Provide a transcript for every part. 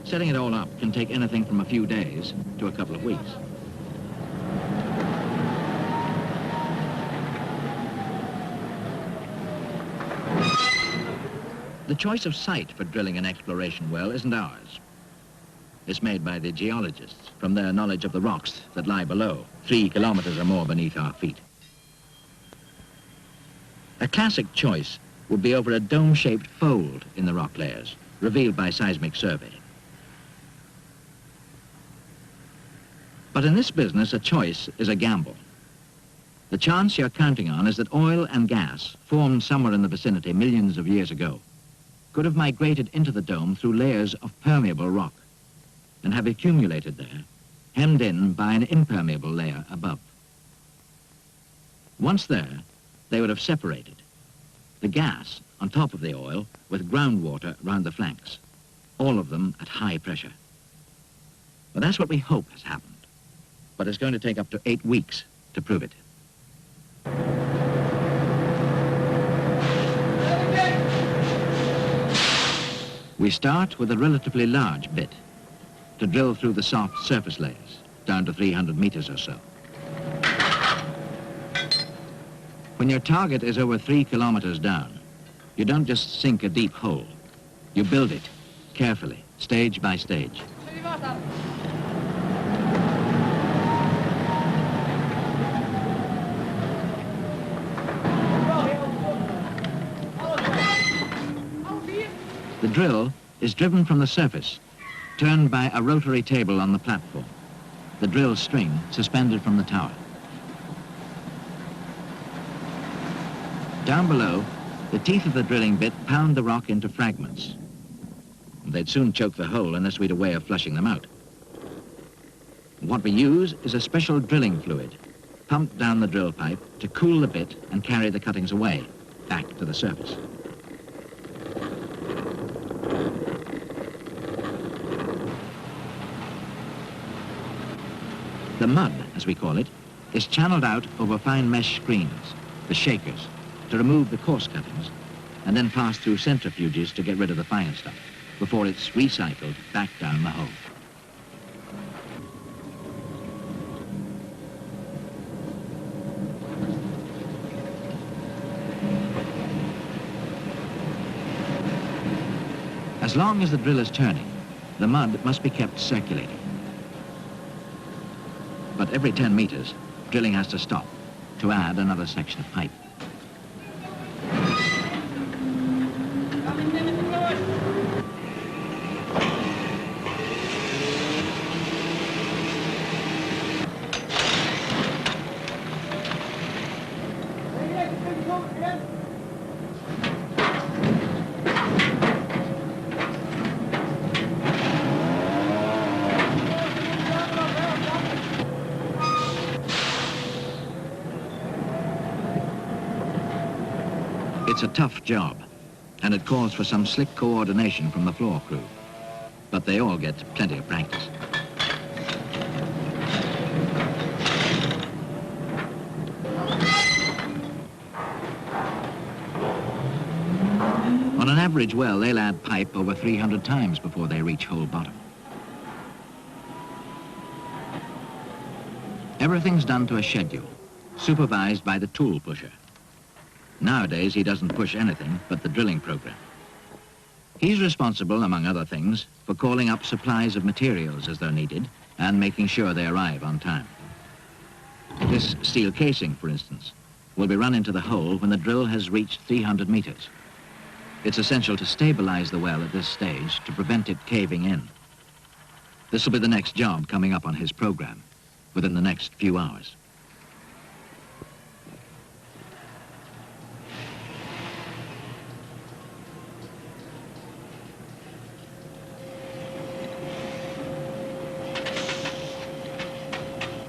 Setting it all up can take anything from a few days to a couple of weeks. The choice of site for drilling an exploration well isn't ours. It's made by the geologists from their knowledge of the rocks that lie below, 3 kilometers or more beneath our feet. A classic choice would be over a dome-shaped fold in the rock layers, revealed by seismic survey. But in this business, a choice is a gamble. The chance you're counting on is that oil and gas, formed somewhere in the vicinity millions of years ago, could have migrated into the dome through layers of permeable rock and have accumulated there, hemmed in by an impermeable layer above. Once there, they would have separated. The gas on top of the oil with groundwater round the flanks, all of them at high pressure. Well, that's what we hope has happened, but it's going to take up to 8 weeks to prove it. We start with a relatively large bit to drill through the soft surface layers, down to 300 meters or so. When your target is over 3 kilometers down, you don't just sink a deep hole. You build it carefully, stage by stage. The drill is driven from the surface, turned by a rotary table on the platform, the drill string suspended from the tower. Down below, the teeth of the drilling bit pound the rock into fragments. They'd soon choke the hole unless we'd a way of flushing them out. What we use is a special drilling fluid, pumped down the drill pipe to cool the bit and carry the cuttings away, back to the surface. The mud, as we call it, is channeled out over fine mesh screens, the shakers, to remove the coarse cuttings, and then passed through centrifuges to get rid of the finer stuff, before it's recycled back down the hole. As long as the drill is turning, the mud must be kept circulating. But every 10 meters, drilling has to stop to add another section of pipe. It's a tough job, and it calls for some slick coordination from the floor crew. But they all get plenty of practice. On an average well, they'll add pipe over 300 times before they reach hole bottom. Everything's done to a schedule, supervised by the tool pusher. Nowadays, he doesn't push anything but the drilling program. He's responsible, among other things, for calling up supplies of materials as they're needed and making sure they arrive on time. This steel casing, for instance, will be run into the hole when the drill has reached 300 meters. It's essential to stabilize the well at this stage to prevent it caving in. This will be the next job coming up on his program within the next few hours.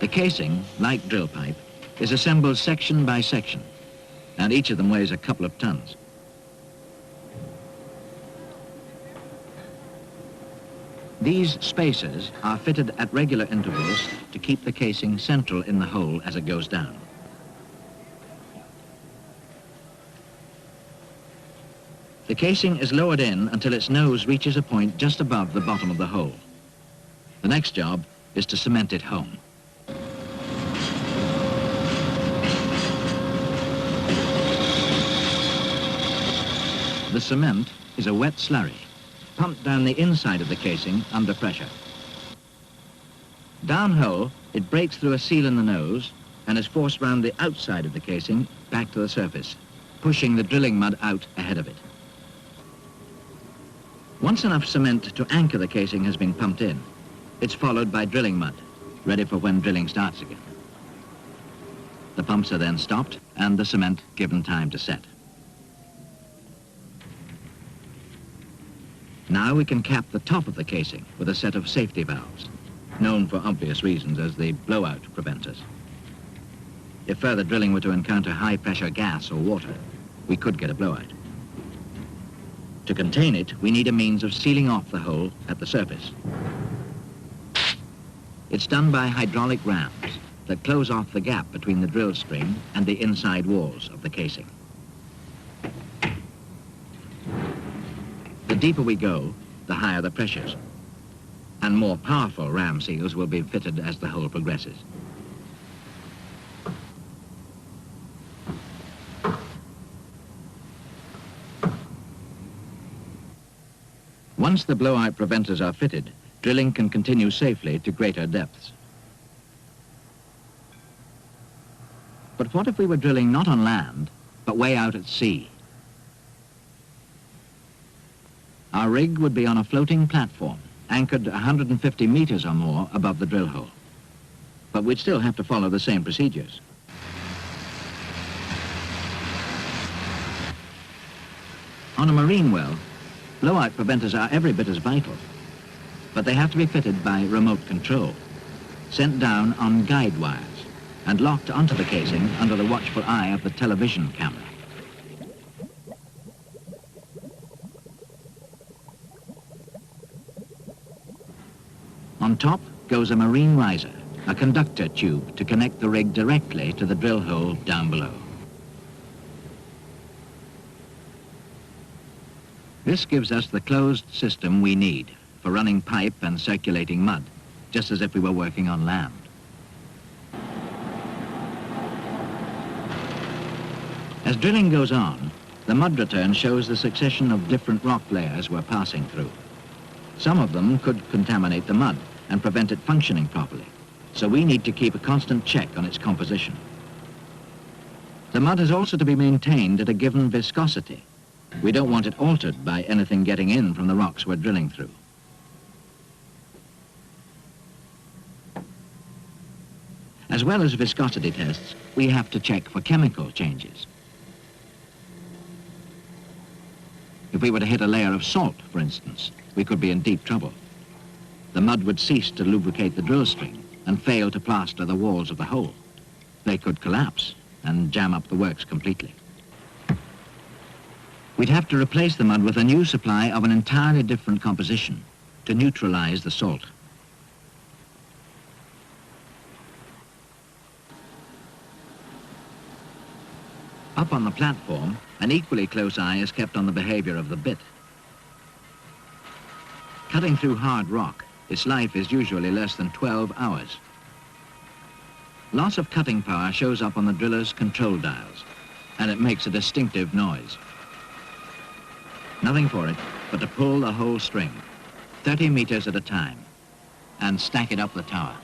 The casing, like drill pipe, is assembled section by section, and each of them weighs a couple of tons. These spacers are fitted at regular intervals to keep the casing central in the hole as it goes down. The casing is lowered in until its nose reaches a point just above the bottom of the hole. The next job is to cement it home. The cement is a wet slurry, pumped down the inside of the casing under pressure. Downhole, it breaks through a seal in the nose and is forced round the outside of the casing back to the surface, pushing the drilling mud out ahead of it. Once enough cement to anchor the casing has been pumped in, it's followed by drilling mud, ready for when drilling starts again. The pumps are then stopped and the cement given time to set. Now we can cap the top of the casing with a set of safety valves, known for obvious reasons as the blowout preventers. If further drilling were to encounter high-pressure gas or water, we could get a blowout. To contain it, we need a means of sealing off the hole at the surface. It's done by hydraulic rams that close off the gap between the drill string and the inside walls of the casing. The deeper we go, the higher the pressures, and more powerful ram seals will be fitted as the hole progresses. Once the blowout preventers are fitted, drilling can continue safely to greater depths. But what if we were drilling not on land, but way out at sea? Our rig would be on a floating platform, anchored 150 meters or more above the drill hole. But we'd still have to follow the same procedures. On a marine well, blowout preventers are every bit as vital, but they have to be fitted by remote control, sent down on guide wires, and locked onto the casing under the watchful eye of the television camera. On top goes a marine riser, a conductor tube to connect the rig directly to the drill hole down below. This gives us the closed system we need for running pipe and circulating mud, just as if we were working on land. As drilling goes on, the mud return shows the succession of different rock layers we're passing through. Some of them could contaminate the mud and prevent it functioning properly, so we need to keep a constant check on its composition. The mud is also to be maintained at a given viscosity. We don't want it altered by anything getting in from the rocks we're drilling through. As well as viscosity tests, we have to check for chemical changes. If we were to hit a layer of salt, for instance, we could be in deep trouble. The mud would cease to lubricate the drill string and fail to plaster the walls of the hole. They could collapse and jam up the works completely. We'd have to replace the mud with a new supply of an entirely different composition to neutralize the salt. Up on the platform, an equally close eye is kept on the behavior of the bit. Cutting through hard rock, its life is usually less than 12 hours. Loss of cutting power shows up on the driller's control dials, and it makes a distinctive noise. Nothing for it but to pull the whole string, 30 meters at a time, and stack it up the tower.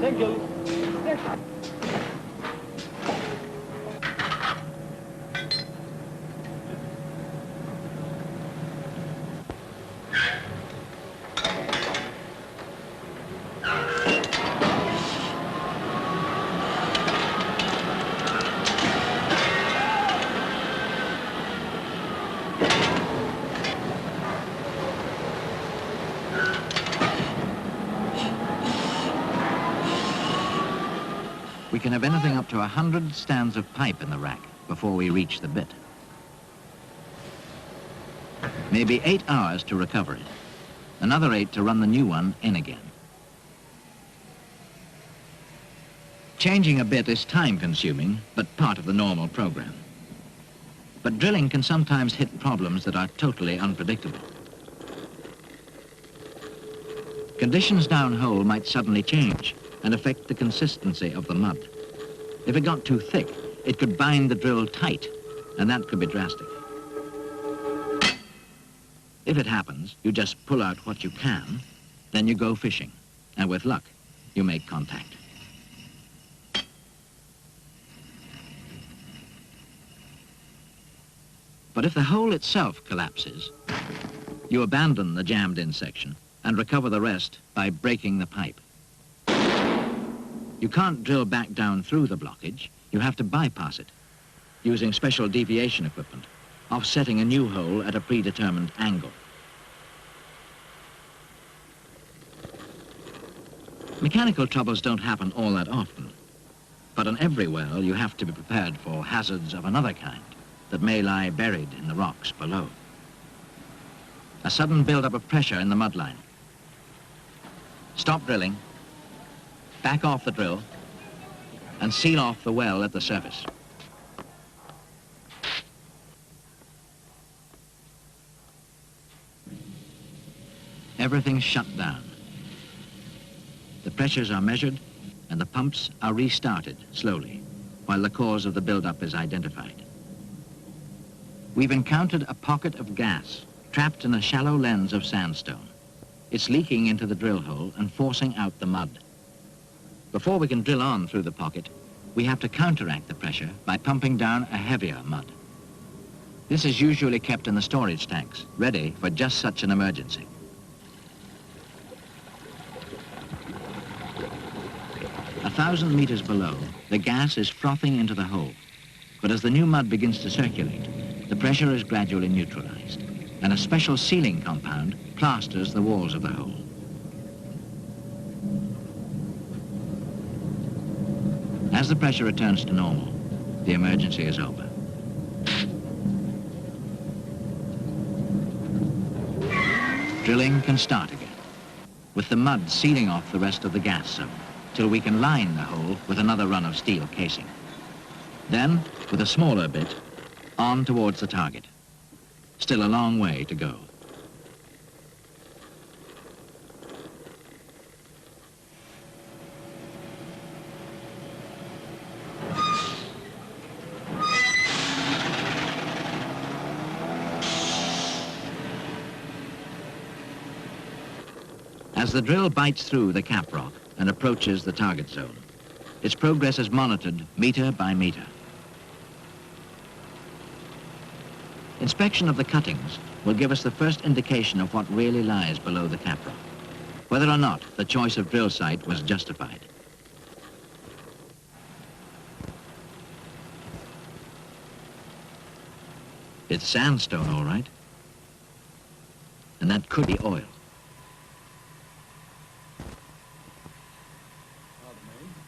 Thank you. We can have anything up to 100 stands of pipe in the rack before we reach the bit. Maybe 8 hours to recover it. Another 8 to run the new one in again. Changing a bit is time-consuming, but part of the normal program. But drilling can sometimes hit problems that are totally unpredictable. Conditions downhole might suddenly change and affect the consistency of the mud. If it got too thick, it could bind the drill tight, and that could be drastic. If it happens, you just pull out what you can, then you go fishing, and with luck, you make contact. But if the hole itself collapses, you abandon the jammed-in section and recover the rest by breaking the pipe. You can't drill back down through the blockage. You have to bypass it, using special deviation equipment, offsetting a new hole at a predetermined angle. Mechanical troubles don't happen all that often, but on every well you have to be prepared for hazards of another kind that may lie buried in the rocks below. A sudden build-up of pressure in the mudline. Stop drilling, back off the drill, and seal off the well at the surface. Everything's shut down. The pressures are measured and the pumps are restarted slowly while the cause of the buildup is identified. We've encountered a pocket of gas trapped in a shallow lens of sandstone. It's leaking into the drill hole and forcing out the mud. Before we can drill on through the pocket, we have to counteract the pressure by pumping down a heavier mud. This is usually kept in the storage tanks, ready for just such an emergency. A 1,000 meters below, the gas is frothing into the hole. But as the new mud begins to circulate, the pressure is gradually neutralized, and a special sealing compound plasters the walls of the hole. As the pressure returns to normal, the emergency is over. Drilling can start again, with the mud sealing off the rest of the gas zone, till we can line the hole with another run of steel casing. Then, with a smaller bit, on towards the target. Still a long way to go. As the drill bites through the cap rock and approaches the target zone, its progress is monitored meter by meter. Inspection of the cuttings will give us the first indication of what really lies below the cap rock, whether or not the choice of drill site was justified. It's sandstone, all right, and that could be oil.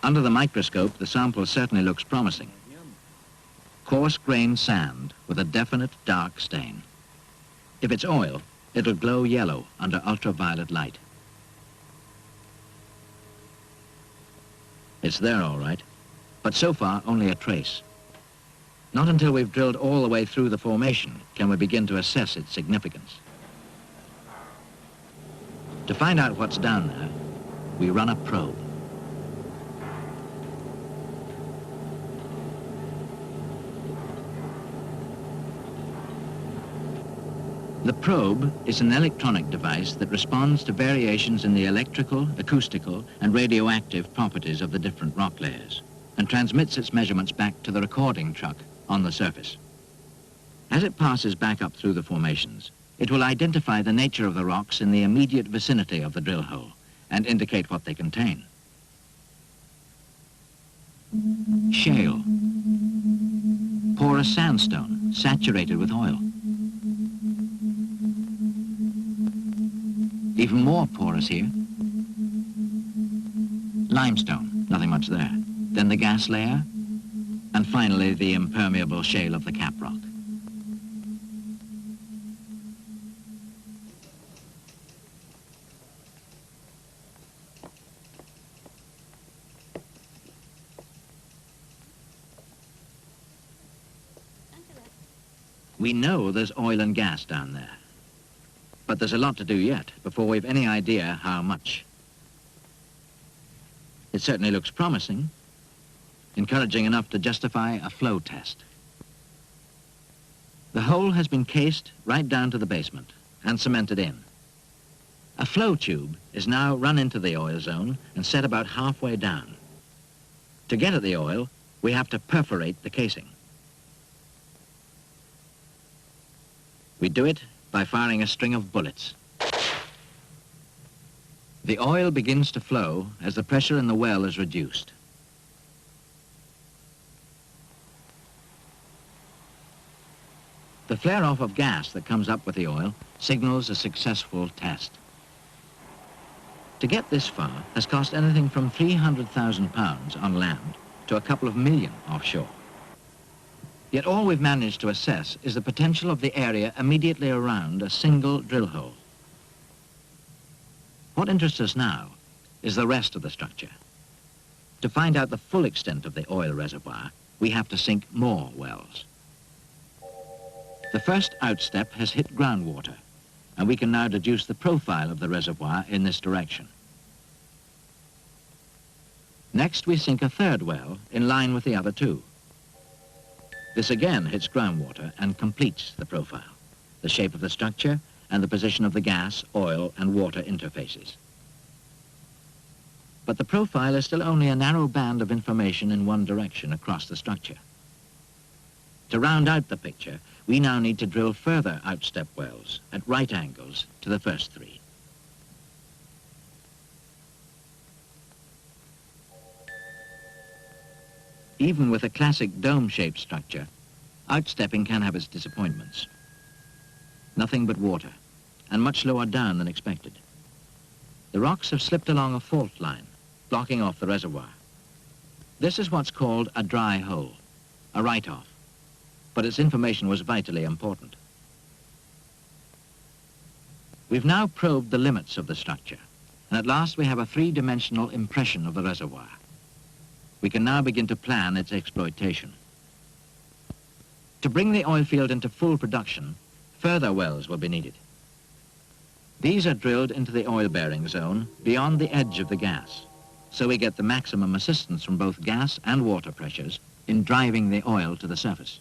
Under the microscope, the sample certainly looks promising. Coarse-grained sand with a definite dark stain. If it's oil, it'll glow yellow under ultraviolet light. It's there, all right, but so far only a trace. Not until we've drilled all the way through the formation can we begin to assess its significance. To find out what's down there, we run a probe. The probe is an electronic device that responds to variations in the electrical, acoustical, and radioactive properties of the different rock layers, and transmits its measurements back to the recording truck on the surface. As it passes back up through the formations, it will identify the nature of the rocks in the immediate vicinity of the drill hole and indicate what they contain. Shale. Porous sandstone, saturated with oil. Even more porous here. Limestone, nothing much there. Then the gas layer, and finally the impermeable shale of the cap rock. We know there's oil and gas down there. But there's a lot to do yet before we've any idea how much. It certainly looks promising, encouraging enough to justify a flow test. The hole has been cased right down to the basement and cemented in. A flow tube is now run into the oil zone and set about halfway down. To get at the oil, we have to perforate the casing. We do it by firing a string of bullets. The oil begins to flow as the pressure in the well is reduced. The flare-off of gas that comes up with the oil signals a successful test. To get this far has cost anything from £300,000 on land to a couple of million offshore. Yet all we've managed to assess is the potential of the area immediately around a single drill hole. What interests us now is the rest of the structure. To find out the full extent of the oil reservoir, we have to sink more wells. The first outstep has hit groundwater, and we can now deduce the profile of the reservoir in this direction. Next, we sink a third well in line with the other two. This again hits groundwater and completes the profile, the shape of the structure and the position of the gas, oil and water interfaces. But the profile is still only a narrow band of information in one direction across the structure. To round out the picture, we now need to drill further outstep wells at right angles to the first three. Even with a classic dome-shaped structure, outstepping can have its disappointments. Nothing but water, and much lower down than expected. The rocks have slipped along a fault line, blocking off the reservoir. This is what's called a dry hole, a write-off, but its information was vitally important. We've now probed the limits of the structure, and at last we have a three-dimensional impression of the reservoir. We can now begin to plan its exploitation. To bring the oil field into full production, further wells will be needed. These are drilled into the oil-bearing zone beyond the edge of the gas, so we get the maximum assistance from both gas and water pressures in driving the oil to the surface.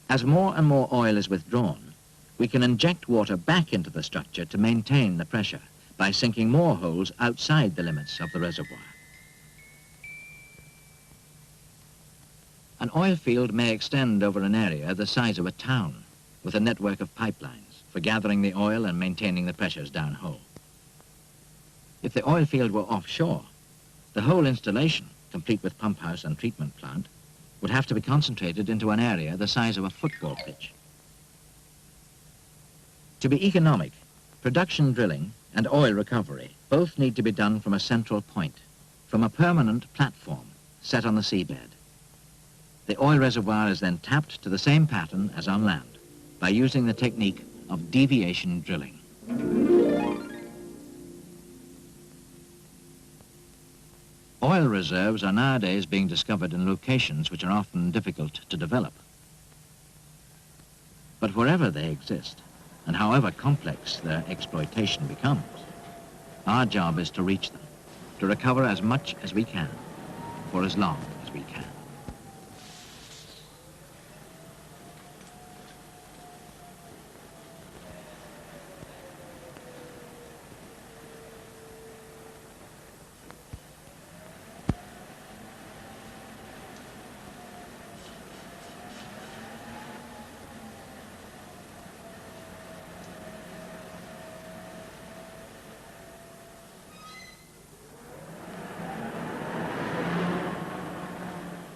As more and more oil is withdrawn, we can inject water back into the structure to maintain the pressure by sinking more holes outside the limits of the reservoir. An oil field may extend over an area the size of a town, with a network of pipelines for gathering the oil and maintaining the pressures downhole. If the oil field were offshore, the whole installation, complete with pump house and treatment plant, would have to be concentrated into an area the size of a football pitch. To be economic, production drilling and oil recovery both need to be done from a central point, from a permanent platform set on the seabed. The oil reservoir is then tapped to the same pattern as on land by using the technique of deviation drilling. Oil reserves are nowadays being discovered in locations which are often difficult to develop. But wherever they exist, and however complex their exploitation becomes, our job is to reach them, to recover as much as we can, for as long as we can.